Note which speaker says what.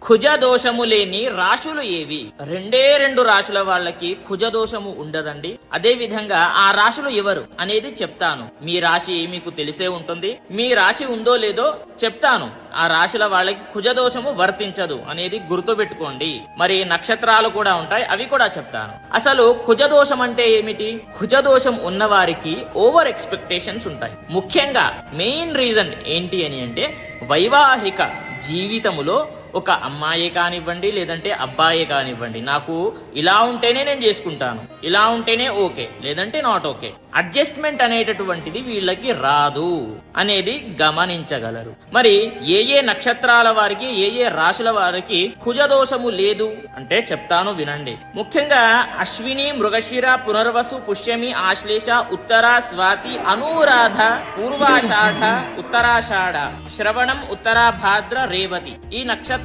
Speaker 1: కుజ దోషము లేని రాశులు ఏవి? రెండు రాశుల వాళ్ళకి కుజ దోషము ఉండదండి. అదే విధంగా ఆ రాశులు ఎవరు అనేది చెప్తాను. మీ రాశి మీకు తెలిసే ఉంటుంది. మీ రాశి ఉందో లేదో చెప్తాను. ఆ రాశుల వాళ్ళకి కుజ దోషము వర్తించదు అనేది గుర్తుపెట్టుకోండి. మరి నక్షత్రాలు కూడా ఉంటాయి, అవి కూడా చెప్తాను. అసలు కుజ దోషం అంటే ఏమిటి? కుజ దోషం ఉన్న వారికి ఓవర్ ఎక్స్పెక్టేషన్స్ ఉంటాయి. ముఖ్యంగా మెయిన్ రీజన్ ఏంటి అని అంటే వైవాహిక జీవితములో ఒక అమ్మాయి కానివ్వండి లేదంటే అబ్బాయి కానివ్వండి, నాకు ఇలా ఉంటేనే నేను చేసుకుంటాను, ఇలా ఉంటేనే ఓకే, లేదంటే నాట్ ఓకే, అడ్జస్ట్మెంట్ అనేటటువంటిది వీళ్ళకి రాదు అనేది గమనించగలరు. మరి ఏ నక్షత్రాల వారికి ఏ రాశుల వారికి కుజదోషము లేదు అంటే చెప్తాను వినండి. ముఖ్యంగా అశ్విని, మృగశిర, పునర్వసు, పుష్యమి, ఆశ్లేష, ఉత్తర, స్వాతి, అనురాధ, పూర్వాషాఢ, ఉత్తరాషాఢ, శ్రవణం, ఉత్తరాభాద్ర, రేవతి ఈ నక్షత్రాల